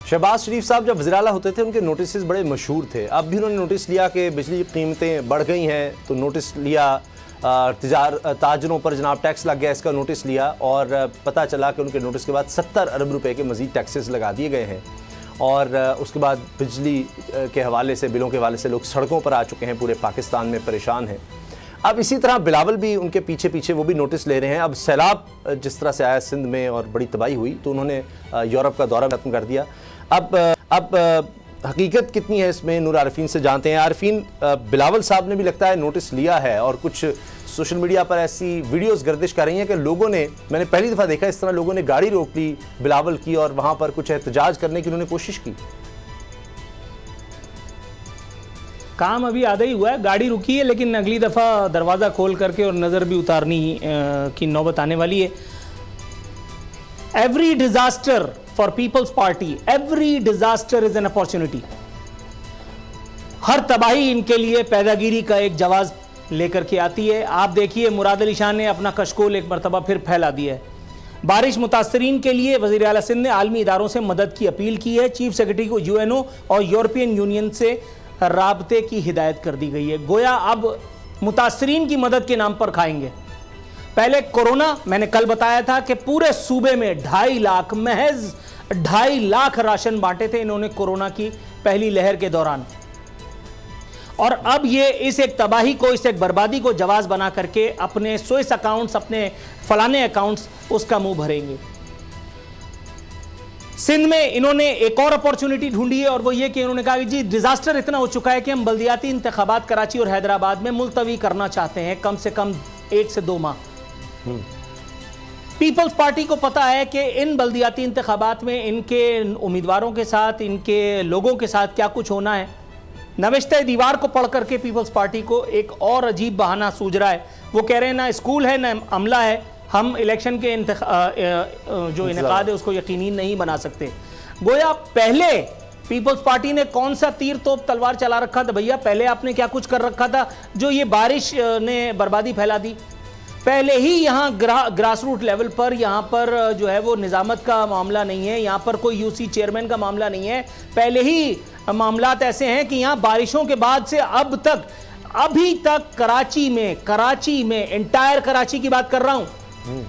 शहबाज शरीफ साहब जब वज़ीर-ए-आला होते थे उनके नोटिस बड़े मशहूर थे। अब भी उन्होंने नोटिस लिया कि बिजली की कीमतें बढ़ गई हैं, तो नोटिस लिया। ताजरों पर जनाब टैक्स लग गया, इसका नोटिस लिया और पता चला कि उनके नोटिस के बाद 70 अरब रुपए के मज़ीद टैक्सेस लगा दिए गए हैं। और उसके बाद बिजली के हवाले से, बिलों के हवाले से लोग सड़कों पर आ चुके हैं, पूरे पाकिस्तान में परेशान हैं। अब इसी तरह बिलावल भी उनके पीछे पीछे वो भी नोटिस ले रहे हैं। अब सैलाब जिस तरह से आया सिंध में और बड़ी तबाही हुई, तो उन्होंने यूरोप का दौरा खत्म कर दिया। अब हकीकत कितनी है इसमें, नूर आरिफीन से जानते हैं। आरिफीन, बिलावल साहब ने भी लगता है नोटिस लिया है और कुछ सोशल मीडिया पर ऐसी वीडियोस गर्दिश कर रही हैं कि लोगों ने, मैंने पहली दफ़ा देखा इस तरह लोगों ने गाड़ी रोक ली बिलावल की और वहाँ पर कुछ एहतजाज करने की उन्होंने कोशिश की। काम अभी आधा ही हुआ है, गाड़ी रुकी है, लेकिन अगली दफ़ा दरवाज़ा खोल करके और नज़र भी उतारनी की नौबत आने वाली है। Every disaster for people's party, every disaster is an opportunity. हर तबाही इनके लिए पैदागिरी का एक जवाब लेकर के आती है। आप देखिए, मुराद अली शाह ने अपना कशकोल एक मरतबा फिर फैला दिया है। बारिश मुतासरीन के लिए वज़ीर आला सिंध ने आलमी इदारों से मदद की अपील की है। चीफ सेक्रेटरी को यूएनओ और यूरोपियन यूनियन से राबते की हिदायत कर दी गई है। गोया अब मुतासरीन की मदद के नाम पर खाएंगे। पहले कोरोना, मैंने कल बताया था कि पूरे सूबे में 2.5 लाख, महज 2.5 लाख राशन बांटे थे इन्होंने कोरोना की पहली लहर के दौरान। और अब ये इस एक तबाही को, इस एक बर्बादी को जवाब बना करके अपने स्विस अकाउंट्स, अपने फलाने अकाउंट्स, उसका मुंह भरेंगे। सिंध में इन्होंने एक और अपॉर्चुनिटी ढूंढी है और वो ये कि इन्होंने कहा कि जी डिजास्टर इतना हो चुका है कि हम बल्दियाती इंतखाबात कराची और हैदराबाद में मुलतवी करना चाहते हैं, कम से कम 1 से 2 माह। पीपल्स पार्टी को पता है कि इन बल्दियाती इंतखाबात में इनके उम्मीदवारों के साथ, इनके लोगों के साथ क्या कुछ होना है। नविश्ते दीवार को पढ़ करके पीपल्स पार्टी को एक और अजीब बहाना सूझ रहा है। वो कह रहे हैं ना स्कूल है ना अमला है, हम इलेक्शन के जो इनेकाद है उसको यकीनी नहीं बना सकते। गोया पहले पीपल्स पार्टी ने कौन सा तीर तोप तलवार चला रखा था भैया, पहले आपने क्या कुछ कर रखा था जो ये बारिश ने बर्बादी फैला दी। पहले ही यहाँ ग्रास रूट लेवल पर यहाँ पर जो है वो निज़ामत का मामला नहीं है, यहाँ पर कोई यूसी चेयरमैन का मामला नहीं है। पहले ही मामलात ऐसे हैं कि यहाँ बारिशों के बाद से अब तक, अभी तक कराची में एंटायर कराची की बात कर रहा हूँ,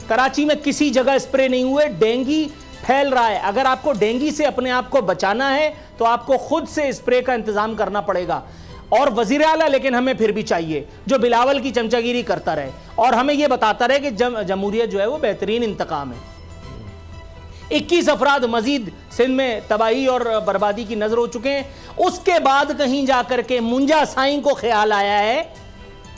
कराची में किसी जगह स्प्रे नहीं हुए। डेंगू फैल रहा है। अगर आपको डेंगू से अपने आप को बचाना है तो आपको खुद से स्प्रे का इंतजाम करना पड़ेगा। और वजीर आला लेकिन हमें फिर भी चाहिए जो बिलावल की चमचागिरी करता रहे और हमें यह बताता रहे कि जमहूरियत जो है वो बेहतरीन इंतकाम है। 21 अफराद मजीद सिंध में तबाही और बर्बादी की नजर हो चुके हैं। उसके बाद कहीं जाकर के मुंजा साईं को ख्याल आया है,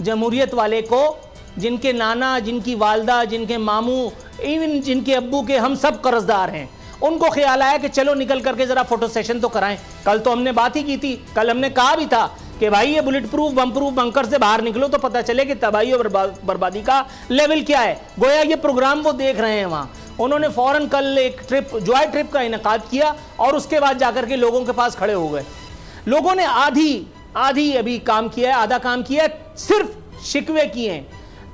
जमहूरियत वाले को, जिनके नाना, जिनकी वालदा, जिनके मामू, इवन जिनके अब्बू के हम सब कर्जदार हैं, उनको ख्याल आया कि चलो निकल करके जरा फोटो सेशन तो कराएं। कल तो हमने बात ही की थी, कल हमने कहा भी था कि भाई ये बुलेट प्रूफ, बम प्रूफ बंकर से बाहर निकलो तो पता चले कि तबाही और बर्बादी का लेवल क्या है। गोया ये प्रोग्राम वो देख रहे हैं वहाँ। उन्होंने फौरन कल एक ट्रिप, जॉय ट्रिप का इनेकाद किया और उसके बाद जाकर के लोगों के पास खड़े हो गए। लोगों ने आधी अभी काम किया है, आधा काम किया है, सिर्फ शिकवे किए हैं।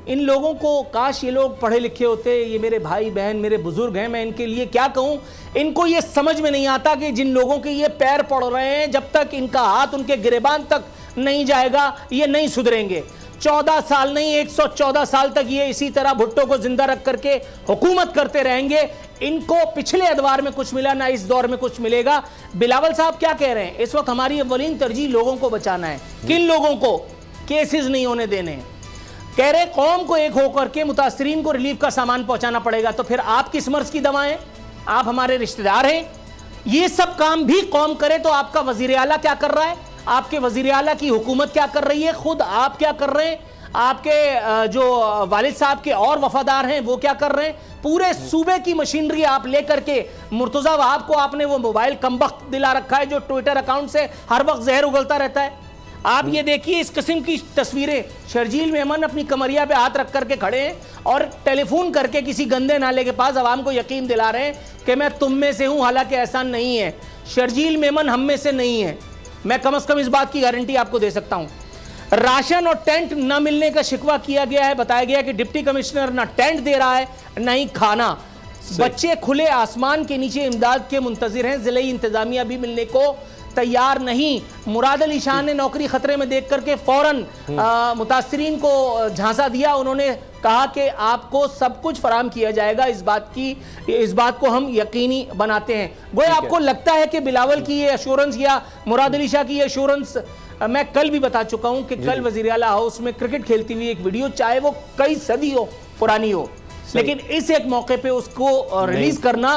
इन लोगों को, काश ये लोग पढ़े लिखे होते, ये मेरे भाई बहन, मेरे बुजुर्ग हैं, मैं इनके लिए क्या कहूँ। इनको ये समझ में नहीं आता कि जिन लोगों के ये पैर पड़ रहे हैं, जब तक इनका हाथ उनके गिरेबान तक नहीं जाएगा ये नहीं सुधरेंगे। 14 साल नहीं, 114 साल तक ये इसी तरह भुट्टो को जिंदा रख करके हुकूमत करते रहेंगे। इनको पिछले अदवार में कुछ मिला ना इस दौर में कुछ मिलेगा। बिलावल साहब क्या कह रहे हैं, इस वक्त हमारी अव्वलीन तरजीह लोगों को बचाना है। किन लोगों को? केसेस नहीं होने देने हैं। कह रहे कौम को एक होकर के मुतासरीन को रिलीफ का सामान पहुंचाना पड़ेगा। तो फिर आप किस मर्ज की दवाएं, आप हमारे रिश्तेदार हैं। ये सब काम भी कौम करे तो आपका वजीर आला क्या कर रहा है, आपके वजीर आला की हुकूमत क्या कर रही है, खुद आप क्या कर रहे हैं, आपके जो वालिद साहब के और वफादार हैं वो क्या कर रहे हैं। पूरे सूबे की मशीनरी आप लेकर के, मुर्तजा वहाब को आपने वो मोबाइल कमबख्त दिला रखा है जो ट्विटर अकाउंट से हर वक्त जहर उगलता रहता है। आप ये देखिए इस किस्म की तस्वीरें, शर्जील मेमन अपनी कमरिया पे हाथ रख करके खड़े हैं और टेलीफोन करके किसी गंदे नाले के पास आवाम को यकीन दिला रहे हैं कि मैं तुम में से हूं, हालांकि ऐसा नहीं है। शर्जील मेमन हम में से नहीं है, मैं कम से कम इस बात की गारंटी आपको दे सकता हूं। राशन और टेंट न मिलने का शिकवा किया गया है, बताया गया कि डिप्टी कमिश्नर ना टेंट दे रहा है ना ही खाना। बच्चे खुले आसमान के नीचे इमदाद के मुंतजिर हैं, ज़िले इंतजामिया भी मिलने को तैयार नहीं। मुराद अली शाह ने नौकरी खतरे में देख करके फौरन मुतासरीन को झांसा दिया। उन्होंने कहा कि आपको सब कुछ फराहम किया जाएगा, इस बात को हम यकीनी बनाते हैं। गोया आपको लगता है कि बिलावल की ये एश्योरेंस या मुराद अली शाह की ये एश्योरेंस, मैं कल भी बता चुका हूं कि कल वजीर आला हाउस में क्रिकेट खेलती हुई एक वीडियो, चाहे वो कई सदी हो पुरानी हो, लेकिन इस एक मौके पे उसको रिलीज करना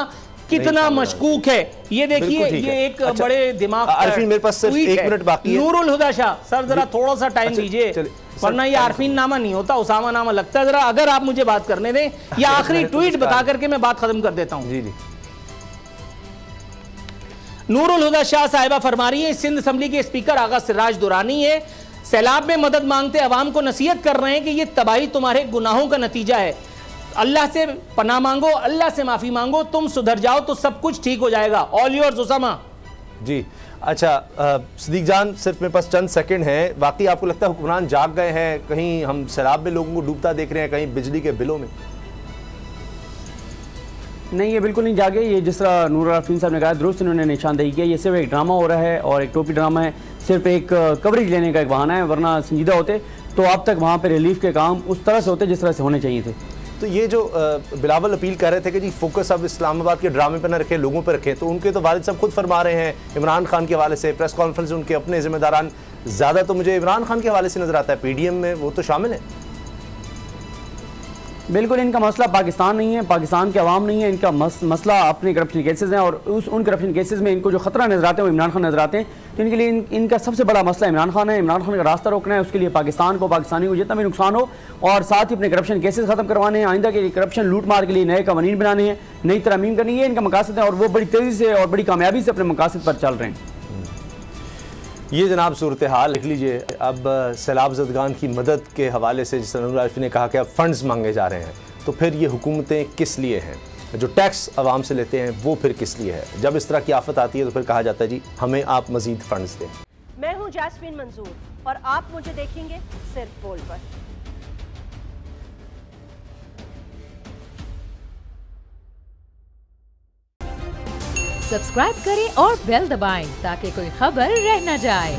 कितना मशकूक है। ये देखिए, ये एक बड़े दिमाग, आरफीन मेरे पास सिर्फ 1 मिनट बाकी है। नूरुल हुदा शाह सर, जरा थोड़ा सा टाइम दीजिए, वरना ये आरफीन नामा नहीं होता, उसामा नामा लगता है। जरा अगर आप मुझे बात करने दें, या आखिरी ट्वीट बता करके मैं बात खत्म कर देता हूं। जी जी। नूरुल हुदा शाह साहिबा फरमा रही है, सिंध असम्बली के स्पीकर आगा सिराज दुरानी है, सैलाब में मदद मांगते अवाम को नसीहत कर रहे हैं कि ये तबाही तुम्हारे गुनाहों का नतीजा है। अल्लाह से पनाह मांगो, अल्लाह से माफी मांगो, तुम सुधर जाओ तो सब कुछ ठीक हो जाएगा। ऑल योर्स उसामा जी। अच्छा सिद्दीक जान, सिर्फ मेरे पास चंद सेकंड हैं। वाकई आपको लगता है हुक्मरान जाग गए हैं? कहीं हम सैलाब में लोगों को डूबता देख रहे हैं, कहीं बिजली के बिलों में? नहीं, ये बिल्कुल नहीं जागे। ये जिस तरह नूर आरफीन साहब ने कहा, दुरुस्त इन्होंने निशानदेही किया। ये सिर्फ एक ड्रामा हो रहा है और एक टोपी ड्रामा है, सिर्फ एक कवरेज लेने का एक बहाना है। वरना संजीदा होते तो अब तक वहाँ पे रिलीफ के काम उस तरह से होते जिस तरह से होने चाहिए थे। तो ये जो बिलावल अपील कर रहे थे कि जी फोकस अब इस्लामाबाद के ड्रामे पर न रखें, लोगों पर रखें, तो उनके तो वालिद साहब खुद फरमा रहे हैं इमरान खान के हवाले से प्रेस कॉन्फ्रेंस, उनके अपने जिम्मेदारान, ज़्यादा तो मुझे इमरान खान के हवाले से नजर आता है, पीडीएम में वो तो शामिल है। बिल्कुल, इनका मसला पाकिस्तान नहीं है, पाकिस्तान के अवाम नहीं है, इनका मसला अपने करप्शन केसेस हैं। और उन करप्शन केसेस में इनको जो खतरा नजर आते हैं वो इमरान खान नजर आते हैं। तो इनके लिए इनका सबसे बड़ा मसला इमरान खान है। इमरान खान का रास्ता रोकना है, उसके लिए पाकिस्तान को, पाकिस्तानी को जितना भी नुकसान हो, और साथ ही अपने करप्शन केसेस खत्म करवाने हैं। आइंदा के लिए करप्शन लूट मार के लिए नए कवानीन बनाने हैं, नई तरमीम करनी है, इनका मकासद है। और वो बड़ी तेज़ी से और बड़ी कामयाबी से अपने मकासद पर चल रहे हैं। ये जनाब सूरत हाल लिख लीजिए। अब सैलाब ज़दगान की मदद के हवाले से जिस नूर आरफी ने कहा कि अब फंड्स मांगे जा रहे हैं, तो फिर ये हुकूमतें किस लिए हैं? जो टैक्स आवाम से लेते हैं वो फिर किस लिए है? जब इस तरह की आफत आती है तो फिर कहा जाता है जी हमें आप मजीद फंड्स दें। मैं हूं जैस्मीन मंजूर और आप मुझे देखेंगे सिर्फ बोल पर। सब्सक्राइब करें और बेल दबाएं ताकि कोई खबर रह न जाए।